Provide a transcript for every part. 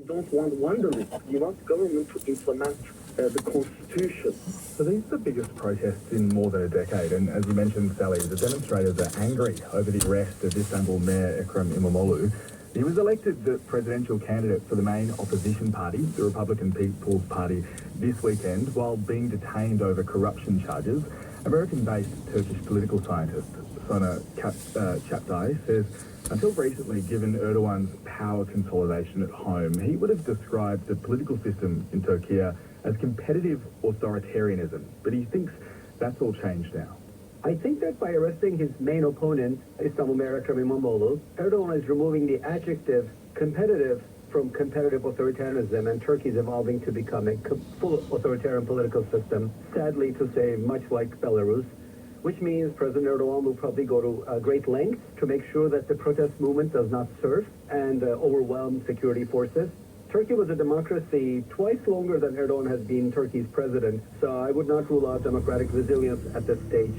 don't want wanderers. You want the government to implement the constitution. So these are the biggest protests in more than a decade, and as you mentioned, Sally, the demonstrators are angry over the arrest of Istanbul Mayor Ekrem İmamoğlu. He was elected the presidential candidate for the main opposition party, the Republican People's Party, this weekend, while being detained over corruption charges. American-based Turkish political scientist Sana Chaptai says until recently, given Erdogan's power consolidation at home, he would have described the political system in Turkey as competitive authoritarianism, but he thinks that's all changed now. I think that by arresting his main opponent, Istanbul Mayor Ekrem İmamoğlu, Erdogan is removing the adjective competitive from competitive authoritarianism, and Turkey is evolving to become a full authoritarian political system, sadly to say much like Belarus, which means President Erdogan will probably go to great lengths to make sure that the protest movement does not surf and overwhelm security forces. Turkey was a democracy twice longer than Erdogan has been Turkey's president, so I would not rule out democratic resilience at this stage.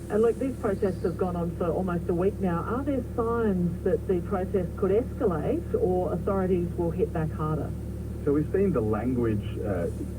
And look, these protests have gone on for almost a week now. Are there signs that the protests could escalate or authorities will hit back harder? So we've seen the language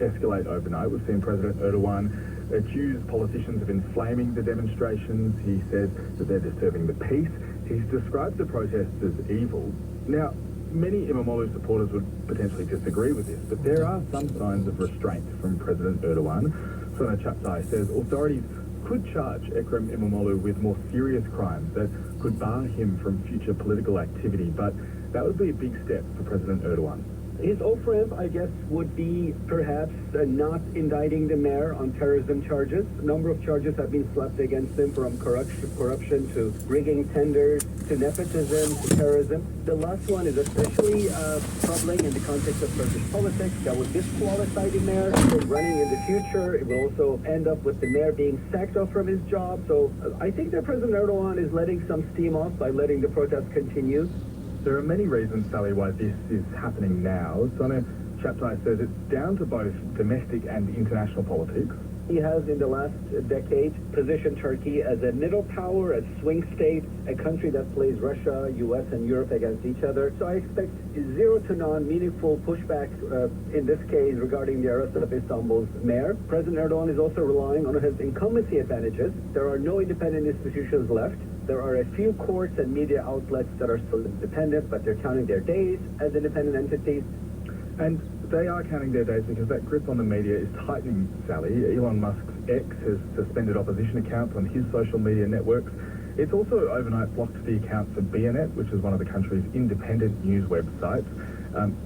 escalate overnight. We've seen President Erdogan accuse politicians of inflaming the demonstrations. He says that they're disturbing the peace. He's described the protests as evil. Now, many Imamoglu supporters would potentially disagree with this, but there are some signs of restraint from President Erdogan. Sana Chaptai says authorities could charge Ekrem İmamoğlu with more serious crimes that could bar him from future political activity, but that would be a big step for President Erdogan. His off-ramp, I guess, would be perhaps not indicting the mayor on terrorism charges. A number of charges have been slapped against him, from corruption to rigging tenders, to nepotism, to terrorism. The last one is especially troubling in the context of Turkish politics. That would disqualify the mayor from running in the future. It will also end up with the mayor being sacked off from his job. So I think that President Erdogan is letting some steam off by letting the protest continue. There are many reasons, Sally, why this is happening now. Sana Chaptai says it's down to both domestic and international politics. He has, in the last decade, positioned Turkey as a middle power, a swing state, a country that plays Russia, U.S., and Europe against each other. So I expect zero to none meaningful pushback in this case regarding the arrest of Istanbul's mayor. President Erdogan is also relying on his incumbency advantages. There are no independent institutions left. There are a few courts and media outlets that are still independent, but they're counting their days as independent entities. And they are counting their days because that grip on the media is tightening, Sally. Elon Musk's X has suspended opposition accounts on his social media networks. It's also overnight blocked the account for BNet, which is one of the country's independent news websites.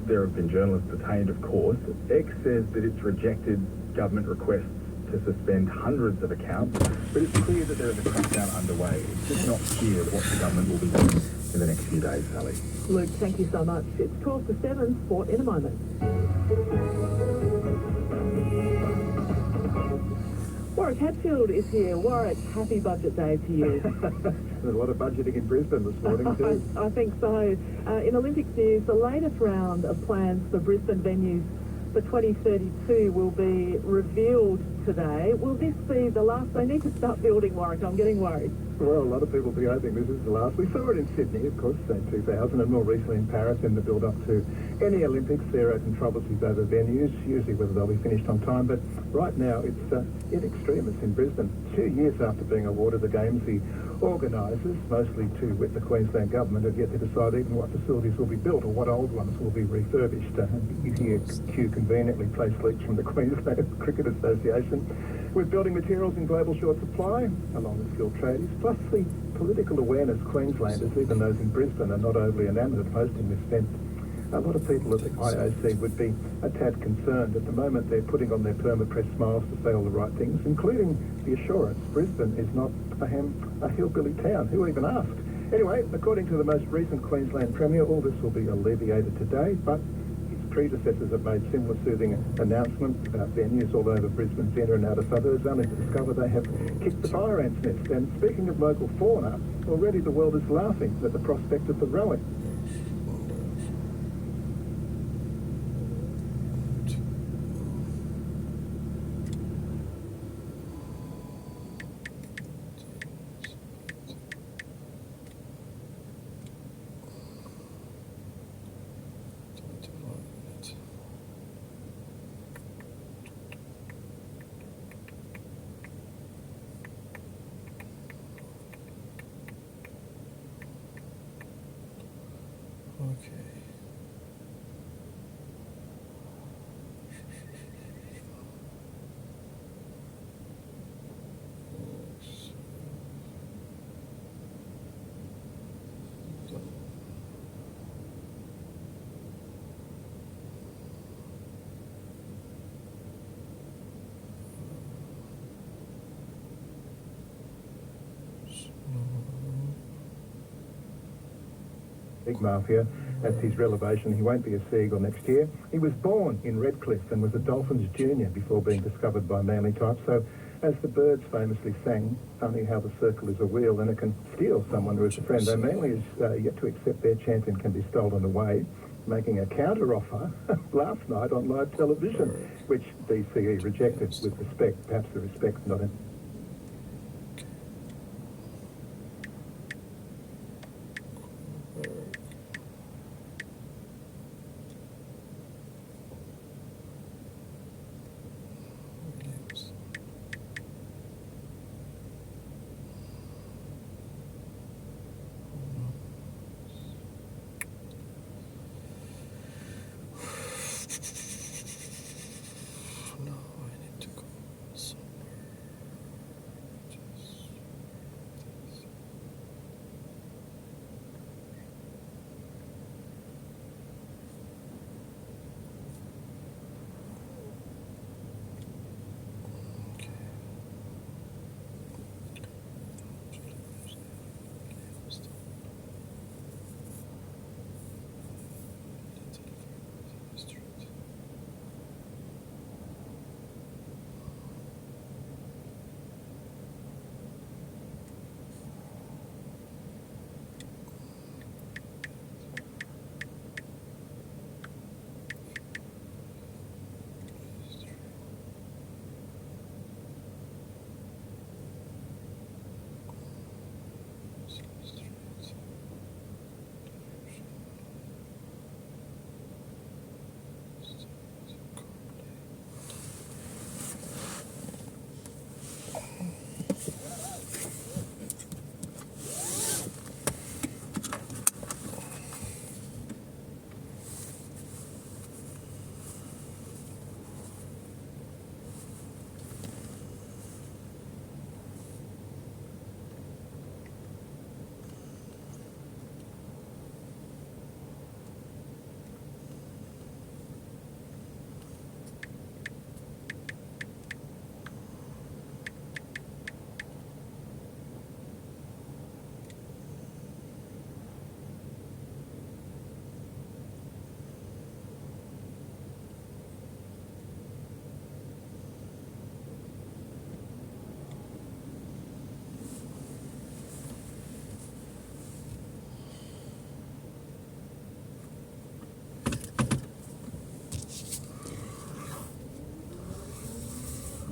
There have been journalists detained, of course. X says that it's rejected government requests to suspend hundreds of accounts, but it's clear that there is a crackdown underway. It's just not clear what the government will be doing in the next few days, Sally. Luke, thank you so much. It's 12 to 7, sport in a moment. Warwick Hatfield is here. Warwick, happy budget day to you. There's a lot of budgeting in Brisbane this morning too. I think so. In Olympics news, the latest round of plans for Brisbane venues for 2032 will be revealed today. Will this be the last? They need to start building, Warwick. I'm getting worried. Well, a lot of people will be hoping this is the last. We saw it in Sydney, of course, in 2000, and more recently in Paris in the build-up to any Olympics. There are controversies over venues, usually whether they'll be finished on time, but right now it's in extremis in Brisbane. 2 years after being awarded the Games, the organisers, mostly to with the Queensland Government, have yet to decide even what facilities will be built or what old ones will be refurbished. You hear Q conveniently placed leaks from the Queensland Cricket Association. With building materials in global short supply, along with skilled tradies, plus the political awareness Queenslanders, even those in Brisbane, are not overly enamoured of hosting this event. A lot of people at the IOC would be a tad concerned. At the moment, they're putting on their perma-pressed smiles to say all the right things, including the assurance Brisbane is not a hillbilly town. Who even asked? Anyway, according to the most recent Queensland Premier, all this will be alleviated today, but his predecessors have made similar soothing announcements about venues all over Brisbane centre and outer suburbs, only to discover they have kicked the fire ants nest. And speaking of local fauna, already the world is laughing at the prospect of the rowan. big mafia. That's his revelation. He won't be a Seagull next year. He was born in Redcliffe and was a Dolphins junior before being discovered by Manly types. So, as the Birds famously sang, funny how the circle is a wheel and it can steal someone who is a friend. Though Manly is yet to accept their champion can be stolen away, making a counter-offer last night on live television, which DCE rejected with respect. Perhaps the respect's not in.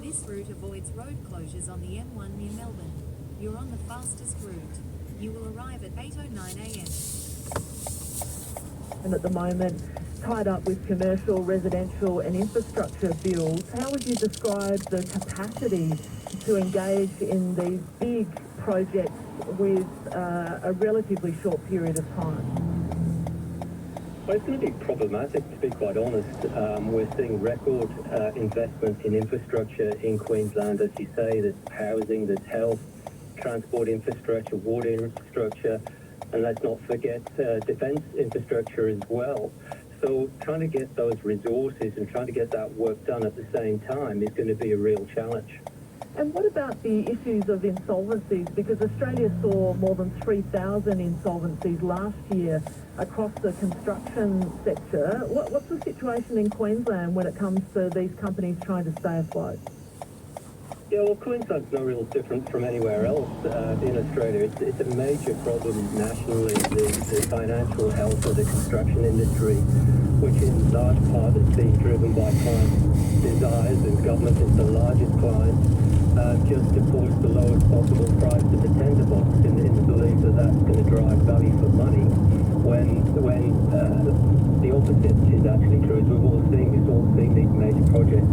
This route avoids road closures on the M1 near Melbourne. You're on the fastest route. You will arrive at 8:09 a.m. And at the moment, tied up with commercial, residential and infrastructure bills, how would you describe the capacity to engage in these big projects with a relatively short period of time? Well, it's going to be problematic, to be quite honest. We're seeing record investment in infrastructure in Queensland, as you say. There's housing, there's health, transport infrastructure, water infrastructure, and let's not forget defence infrastructure as well. So trying to get those resources and trying to get that work done at the same time is going to be a real challenge. And what about the issues of insolvencies? Because Australia saw more than 3,000 insolvencies last year across the construction sector. What's the situation in Queensland when it comes to these companies trying to stay afloat? Yeah, well, Queensland's no real different from anywhere else in Australia. It's a major problem nationally, the financial health of the construction industry, which in large part is being driven by client desires, and government is the largest client, just to force the lowest possible price to the tender box in the belief that that's going to drive value for money, when the opposite is actually true. As we've all seen these major projects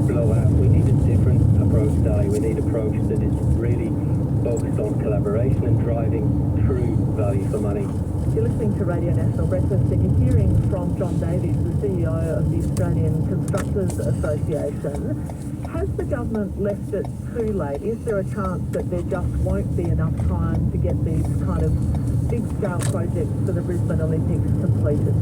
blow out. We need a different approach, Sally. We need an approach that is really focused on collaboration and driving true value for money. You're listening to Radio National Breakfast and you're hearing from John Davies, the CEO of the Australian Constructors Association. Has the government left it too late? Is there a chance that there just won't be enough time to get these kind of big-scale projects for the Brisbane Olympics completed?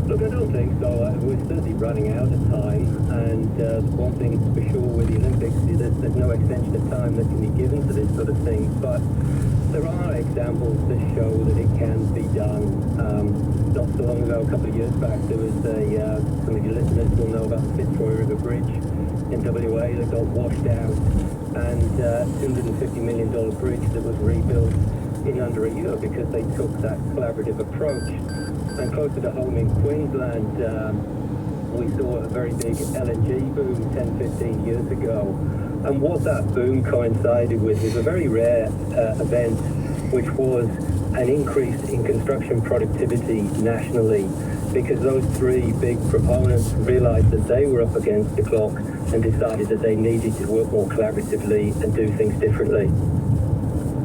Look, I don't don't think so. We're certainly running out of time, and one thing for sure with the Olympics is that there's no extension of time that can be given to this sort of thing, but there are examples that show that it can be done. Not so long ago, a couple of years back, there was some of your listeners will know about the Fitzroy River Bridge in WA that got washed out, and $250 million bridge that was rebuilt in under a year because they took that collaborative approach. And closer to home in Queensland, we saw a very big LNG boom 10, 15 years ago. And what that boom coincided with was a very rare event, which was an increase in construction productivity nationally, because those three big proponents realized that they were up against the clock and decided that they needed to work more collaboratively and do things differently.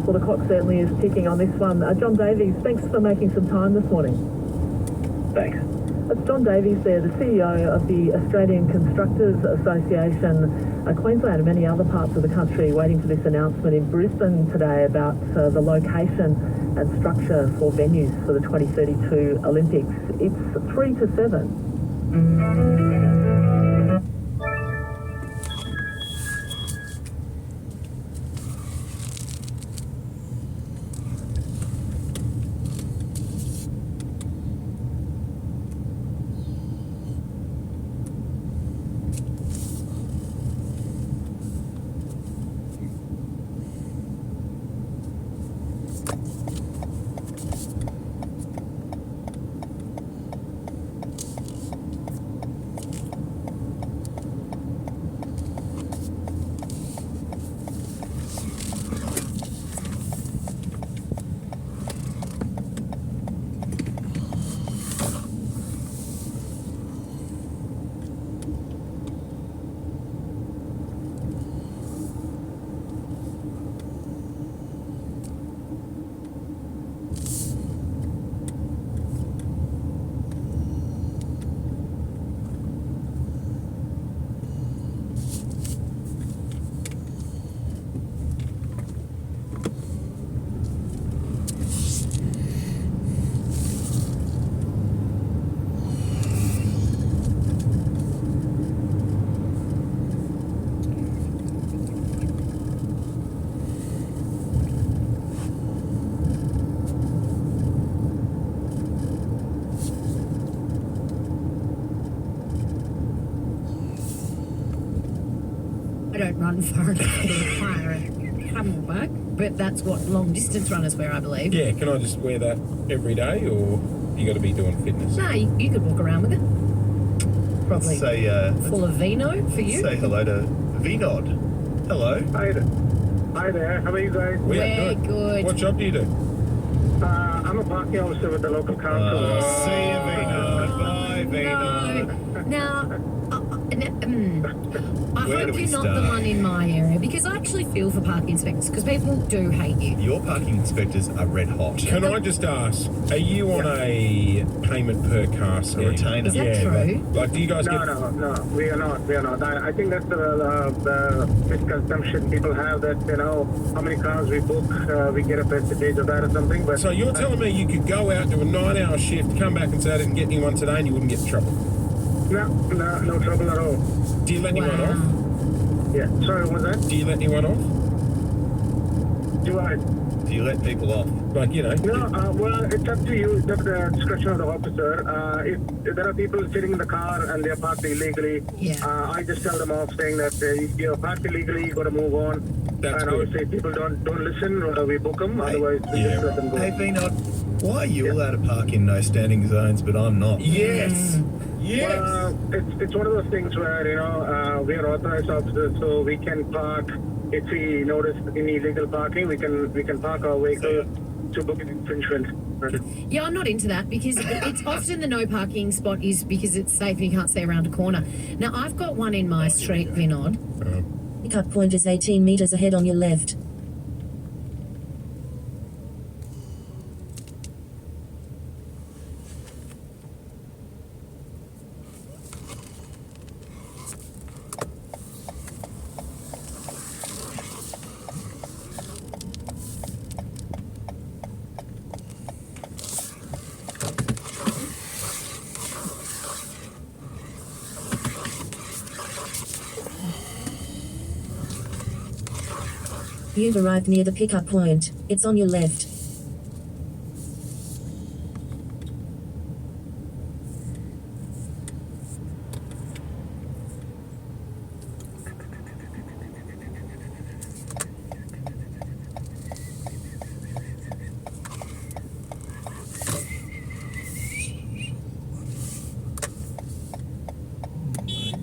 Well, the clock certainly is ticking on this one. John Davies, thanks for making some time this morning. Thanks. It's John Davies there, the CEO of the Australian Constructors Association, Queensland and many other parts of the country waiting for this announcement in Brisbane today about the location and structure for venues for the 2032 Olympics. It's 3 to 7. I don't run far enough to require a camel bag, but that's what long distance runners wear, I believe. Yeah, can I just wear that every day, or you got to be doing fitness? No, you could walk around with it. Probably full of vino for you. Say hello to Vinod. Hello. Hi there. How are you guys? We're good. What job do you do? I'm a parking officer with the local council. See you, Vinod. Bye, Vinod. No. Now, I Where do hope we you're not the start? one in my area, because I actually feel for parking inspectors, because people do hate you. Your parking inspectors are red hot. Can I just ask, are you on a payment per car scheme? A retainer. Is that Yeah, true? Like, do you guys get... No, we are not. I think that's the misconception people have that, how many cars we book, we get a percentage of that or something. But So you're telling me you could go out, do a 9-hour shift, come back and say I didn't get anyone today and you wouldn't get in trouble? No trouble at all. Do you let anyone off? Yeah. Sorry, what was that? Do you let anyone off? Do I? Do you let people off? Like, No, well, it's up to you. It's up to the discretion of the officer. If there are people sitting in the car and they're parked illegally, I just tell them off saying that if you're parked illegally, you got to move on. That's and good. I would say people don't listen, we book them. Otherwise, we just let them go. Hey, Vinod, why are you allowed to park in no standing zones, but I'm not? Yes. Yes. Well, it's one of those things where, we are authorized officers, so we can park. If we notice any illegal parking, we can park our vehicle to book an infringement. Yeah, I'm not into that, because it's often the no parking spot is because it's safe and you can't see around a corner. Now, I've got one in my street, Vinod. Pickup point is 18 meters ahead on your left. You've arrived near the pickup point. It's on your left.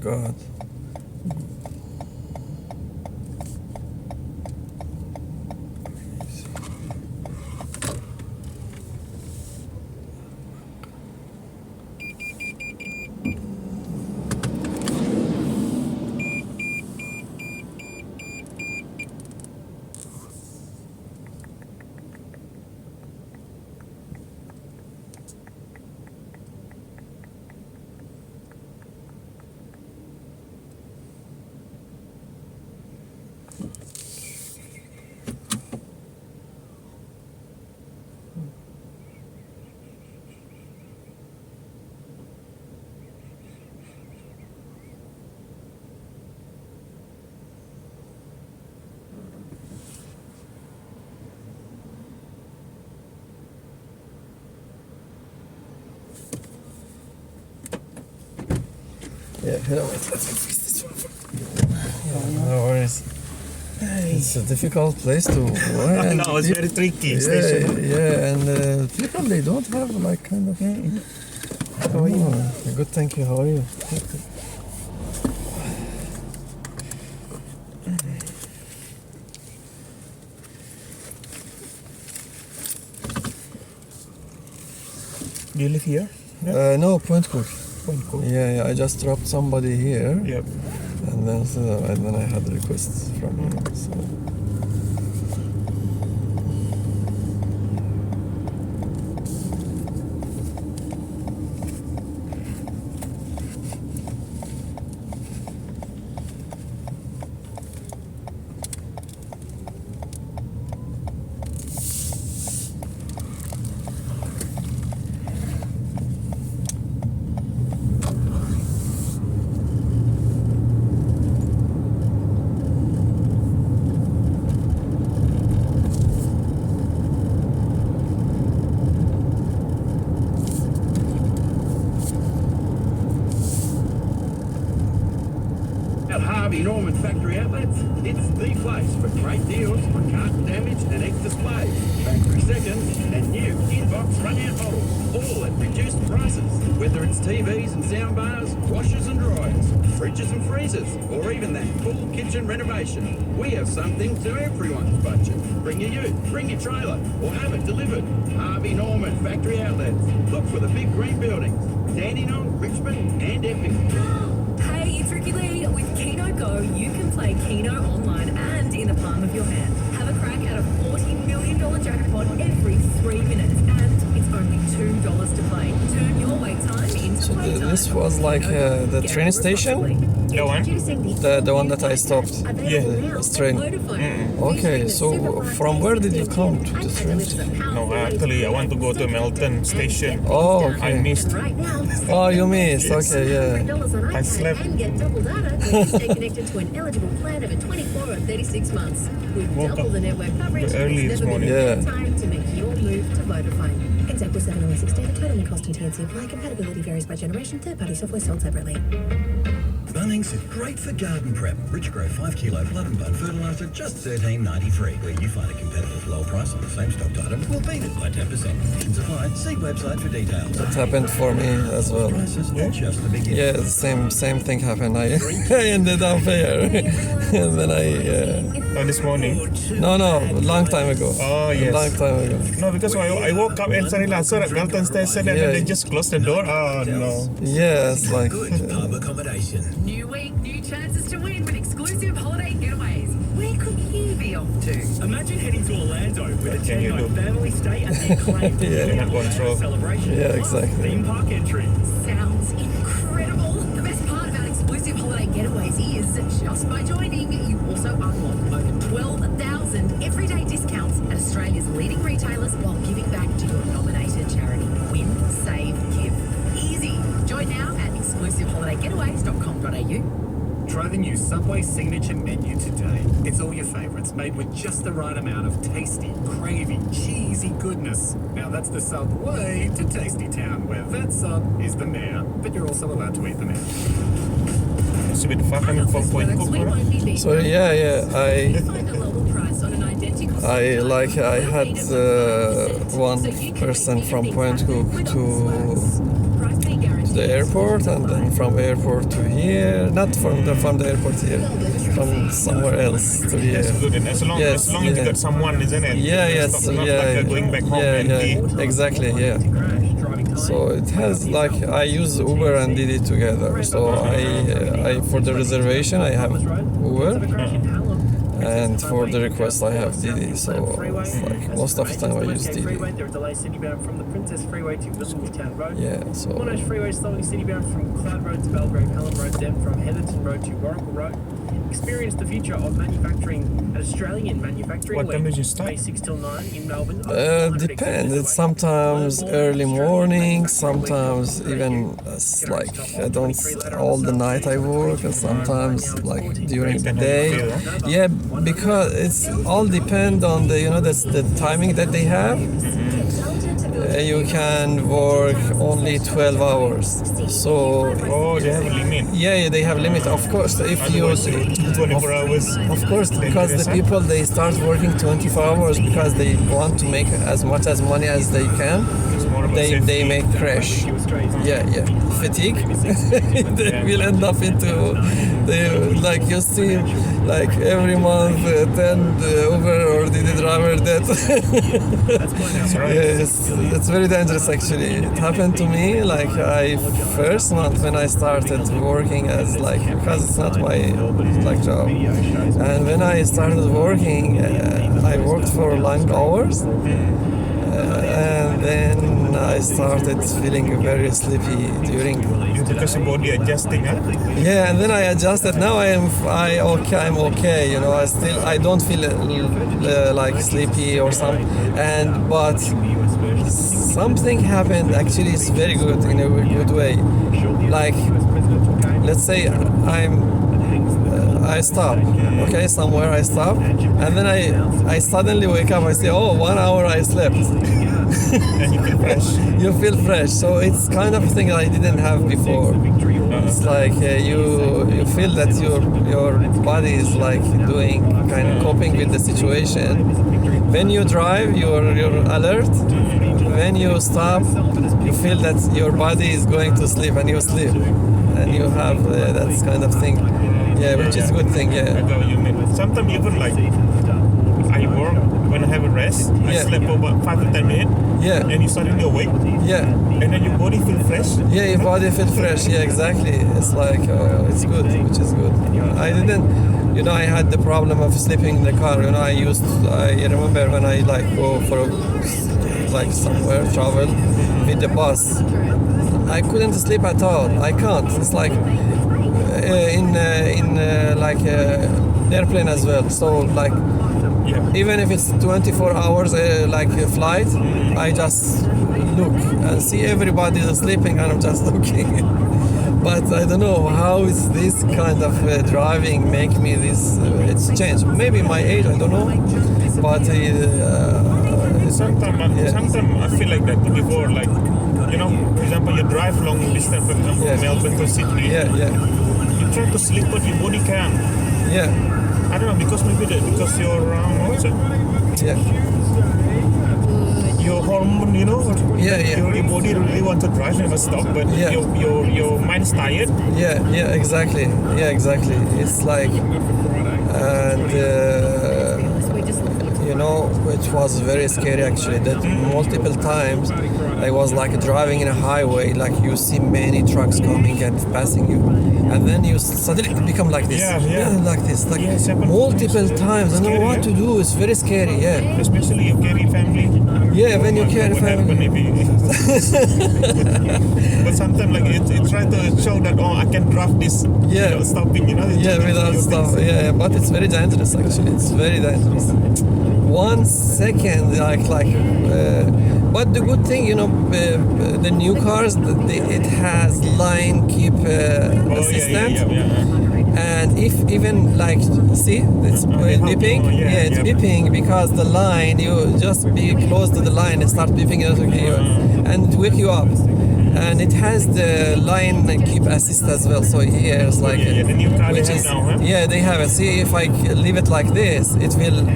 God. Yeah, let's fix this one. Yeah, no worries. It's a difficult place to work. No, it's very tricky. Yeah, and people, they don't have like kind of... How are you? Good, thank you. How are you? Do you live here? No, Point Cook. Point Cook. Yeah, I just dropped somebody here. Yep. And then I had requests from him. So. Norman Factory Outlets, it's the place for great deals on carton damage and ex-displays, factory seconds and new inbox run-out models, all at reduced prices. Whether it's TVs and sound bars, washers and dryers, fridges and freezers, or even that full kitchen renovation, we have something to everyone's budget. Bring your ute, bring your trailer, or have it delivered. Harvey Norman Factory Outlets. Look for the big green buildings, Dandenong, Richmond and Epping. Hey, it's Ricky Lee. With Keno Go, you can play Keno online and in the palm of your hand. Have a crack at a $40 million jackpot every 3 minutes, and it's only $2 to play. Turn your wait time into playtime. This was like the train station? The one? The one that I stopped? Yeah. This train. Okay, so from where did you come to the train station? No, actually, I want to go to Melton station. Oh, okay. I missed. Oh, you missed. Okay, yeah. I slept. And get double data when you stay connected to an eligible plan over 24 or 36 months. With double the network coverage, early there's this never been morning. a better time to make your move to Vodafone. Example 706 data, total and cost and TNC apply. Compatibility varies by generation. Third-party software sold separately. Bunnings are great for garden prep. Rich Grow 5 kilo blood and bud fertiliser just $13.93. Where you find a competitive low price on the same stocked item, we'll beat it by 10%. Conditions apply. See website for details. That happened for me as well. Yeah, the same thing happened. I ended up here. And then this morning? No, long time ago. Oh, yes. Long time ago. No, because I woke up and suddenly I saw at Melton station and then they just closed the door. Oh, no. Yeah, it's like... pub accommodation. New week, new chances to win with exclusive holiday getaways. Where could you be off to? Imagine heading to Orlando with a 10-night family stay at the acclaimed celebration. Yeah, exactly. Theme park entry. Sounds incredible. The best part about exclusive holiday getaways is just by joining, you also unlock over 12,000 everyday discounts at Australia's leading retailers while giving back to your nominated charity. Win, save, give. Easy. Join now at exclusiveholidayGetaways.com.au. Try the new Subway signature menu today. It's all your favourites, made with just the right amount of tasty, craving, cheesy goodness. Now that's the Subway to Tasty Town, where that sub is the mayor, but you're also allowed to eat them out. It's a bit far coming from Point Cook, right? So yeah, I had one person from Point Cook to the airport, and then from airport to here, not from the airport here, from somewhere else to here. That's good, and as long as you got someone, isn't it? Going back home exactly, yeah. So it has I use Uber and Didi together. So I for the reservation I have Uber, and for the request I have Didi. So most of the time I use Didi. There are delays citybound from the Princess Freeway to Williamstown Road. Yeah, so Monash Freeway slowing citybound from Cloud Road to Belgrave Pelham Road, then from Heatherton Road to Warrigal Road. Experience the future of manufacturing at Australian Manufacturing What time did you start? May 6 till 9 in Melbourne. depends. It's sometimes early morning, sometimes even I don't all the night I work, and sometimes during the day. Yeah, because it's all depend on the timing that they have. You can work only 12 hours. So they have a limit. Yeah, they have limit. Of course, if you 24 hours. Of course, because the people they start working 24 hours because they want to make as much as money as they can. They make crash. Yeah. Fatigue. They will end up into you see every month 10 Uber or Didi driver death. Yes, it's very dangerous actually. It happened to me first month when I started working as because it's not my job. And when I started working, I worked for long hours. And then I started feeling very sleepy during. Because your body adjusting, huh? Yeah, and then I adjusted. Now I'm okay. I don't feel sleepy or something. But something happened. Actually, it's very good in a good way. Let's say I stop, okay, somewhere I stop, and then I suddenly wake up, I say, 1 hour I slept. And you feel fresh. You feel fresh, so it's kind of a thing I didn't have before. It's you feel that your body is doing kind of coping with the situation. When you drive, you're alert. When you stop, you feel that your body is going to sleep, and you sleep, and you have that kind of thing. Yeah, which is a good thing, yeah. I know what you mean. Sometimes even I work, when I have a rest, I sleep for about 5 to 10 minutes. Yeah. And you suddenly awake. Yeah. And then your body feels fresh. Yeah, your body feels fresh. Yeah, exactly. It's it's good, which is good. I didn't, I had the problem of sleeping in the car. I remember when I go for somewhere, travel with the bus. I couldn't sleep at all. I can't. It's in airplane as well. So even if it's 24 hours flight, I just look and see everybody is sleeping, and I'm just looking. But I don't know how is this kind of driving make me this. It's changed. Maybe my age, I don't know. But sometimes I feel like that before. For example, you drive long distance, for example, from Melbourne to Sydney. You try to sleep, but your body can't. Yeah. I don't know, because because your your hormone, your body really want to drive, never stop, but your mind's tired. Yeah, exactly. It's it was very scary actually. That multiple times I was driving in a highway, you see many trucks coming and passing you, and then you suddenly become like this. Like this, multiple times. I don't know what to do. It's very scary. Yeah. Especially you carry family. Yeah, when you carry family. But sometimes it try to show that I can drive this without stopping. Without stop. Yeah, but it's very dangerous actually. It's very dangerous. 1 second, but the good thing, the new cars, it has line keep assistant. And if even like, see, it's beeping. Yeah, it's beeping because the line. You just be close to the line and start beeping and wake you up. And it has the line keep assist as well, so here it's like which is yeah, they have it. See, if I leave it like this, it will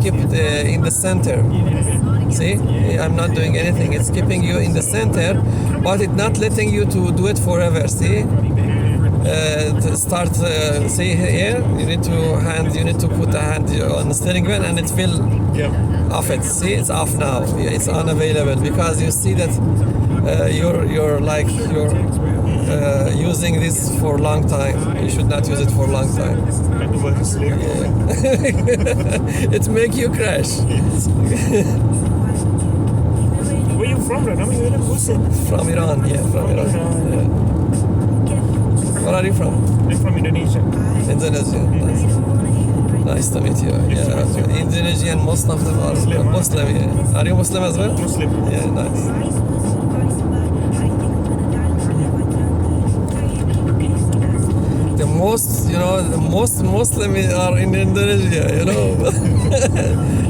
keep in the center. See, I'm not doing anything. It's keeping you in the center, but it's not letting you to do it forever. See, to start. See here, you need to put the hand on the steering wheel, and it will off it. See, it's off now. It's unavailable because you see that. You're using this for a long time. You should not use it for a long time. It make you crash. Where you from, Radha? From Iran, yeah, from Iran. Yeah. Where are you from? I'm from Indonesia. Indonesia, nice to meet you. Yeah, Indonesian, most of them are Muslim. Yeah. Are you Muslim as well? Muslim. Yeah, nice. The most Muslim are in Indonesia,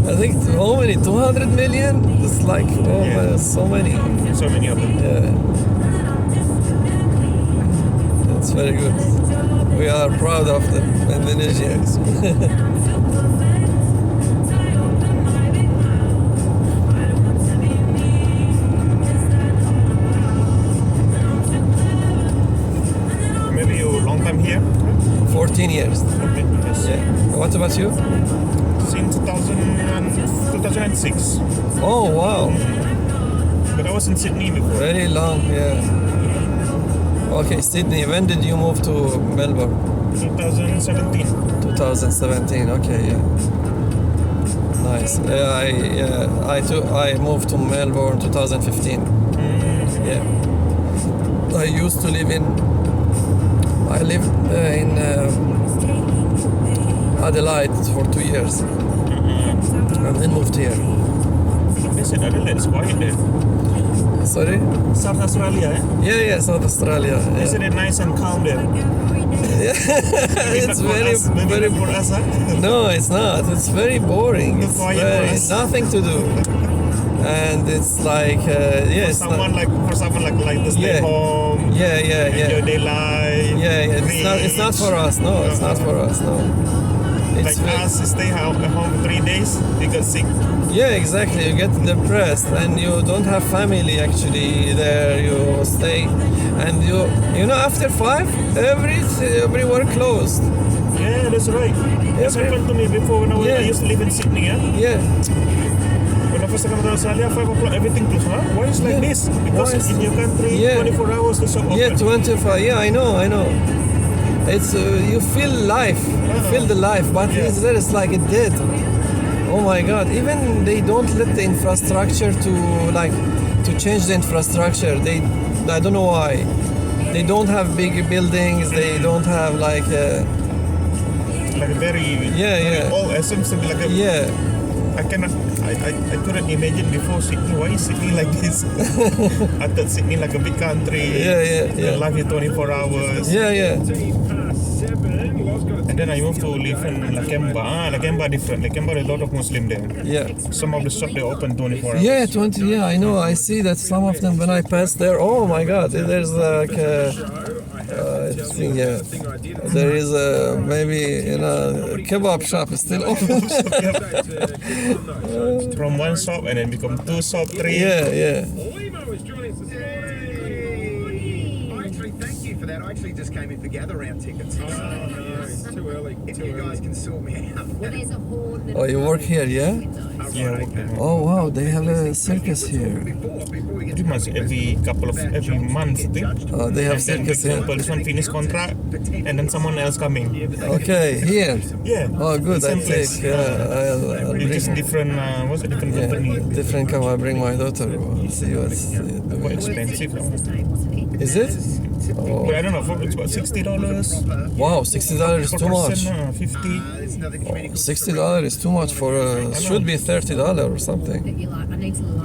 I think how many? 200 million? It's like, so many. So many of them. Yeah. That's very good. We are proud of the Indonesians. Maybe you long time here? 14 years. Yeah. What about you? Since 2006. Oh, wow. But I was in Sydney before. Very long, yeah. Okay, Sydney. When did you move to Melbourne? 2017. 2017. Okay, yeah. Nice. I moved to Melbourne 2015. Yeah. I used to live in Adelaide for 2 years, and then moved here. Listen, Adelaide is quiet there. Sorry? South Australia, eh? Yeah, South Australia. Yeah. Isn't it nice and calm there? It's very for us, huh? No, it's not. It's very boring. It's nothing to do. And it's like for someone like to stay home. Enjoy their life. It's not for us. No, it's not for us. No. It's like us, stay home 3 days, you get sick. Yeah, exactly. You get depressed, and you don't have family actually there. You stay, and after 5, every work closed. Yeah, that's right. This happened to me before when I used to live in Sydney. Yeah. When I first came to Australia, 5 o'clock, everything closed. Huh? Why is like this? Because in your country, 24 hours the shop open. Yeah, 24. Yeah, I know. It's you feel life, feel the life, but there is like it dead. Oh my God! Even they don't let the infrastructure to change the infrastructure. I don't know why. They don't have big buildings. They don't have like very old. It seems to be like I couldn't imagine before Sydney. Why is Sydney like this? I thought Sydney like a big country. Life is 24 hours. And then I moved to live in Lakemba. Lakemba different. Lakemba, a lot of Muslim there. Yeah. Some of the shops they open 24 hours. Yeah, 20. Yeah, I know. I see that some of them when I pass there. Oh my God! There's like there is maybe kebab shop is still open. From one shop and then become 2 shop, 3. Yeah. Thank you for that. I actually just came in for gather round tickets. Oh, no, it's too early. If you guys can sort me out. Well, there's a horn. Oh, you work here, yeah? Yeah. Oh wow, they have a circus here. Pretty much every month, I think. Oh, they have circus here. This one finish contract, and then someone else coming. Okay, here. Yeah. Oh, good. I take. I'll it's just different. What's a different company? Different company. I bring my daughter. See what's. Quite expensive. Is it? Oh. But I don't know. It's about $60. Wow, $60 is too much. $50. $60 is too much for should be $30 or something.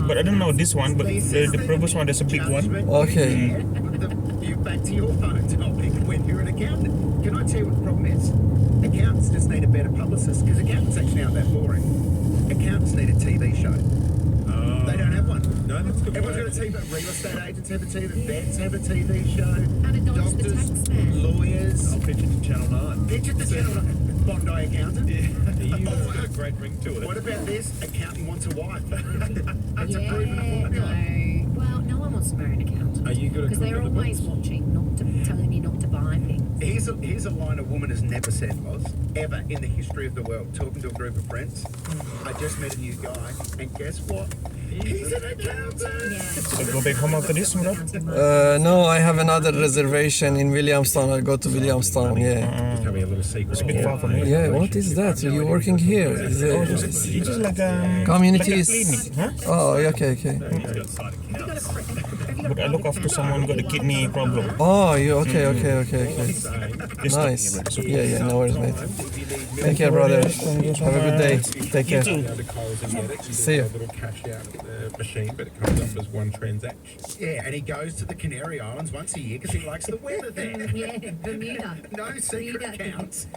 But I don't know this one. But the previous one, there's a big one. Okay. back to your phone topic when you're an accountant. Can I tell you what the problem is? Accountants just need a better publicist because accountants actually aren't that boring. Accountants need a TV show. They don't have one. No, that's good. Everyone's got a TV. Real estate agents have a TV. Vets have a TV show. How to dodge the Doctors, tax man. lawyers. I'll pitch it to Channel 9. Picture the channel. Bondi accountant. You've got a great ring to it. What about this? Accountant wants a wife. That's a proven formula. No. Well, no one wants to marry an accountant. Are you good at Because they're cooking the always books? watching, telling you not to buy things. Here's a line a woman has never said, Oz, ever in the history of the world, talking to a group of friends. I just met a new guy, and guess what? He's an accountant! So go back home after this, Murat? No, I have another reservation in Williamstown. I'll go to Williamstown, yeah. Tell me a little secret. It's a bit far from here. Yeah, what is that? You're working here? Is it, It's just like a communities? like a clinic, huh? Oh, okay. But I look after someone got a kidney problem. Oh, you okay. Nice. Just Yeah, no worries, mate. Take care, brother. Have a good day. Take care. See you. Little cash out of the machine, but it comes up as one transaction. Yeah, and he goes to the Canary Islands once a year because he likes the weather there. Yeah, Bermuda. No secret accounts.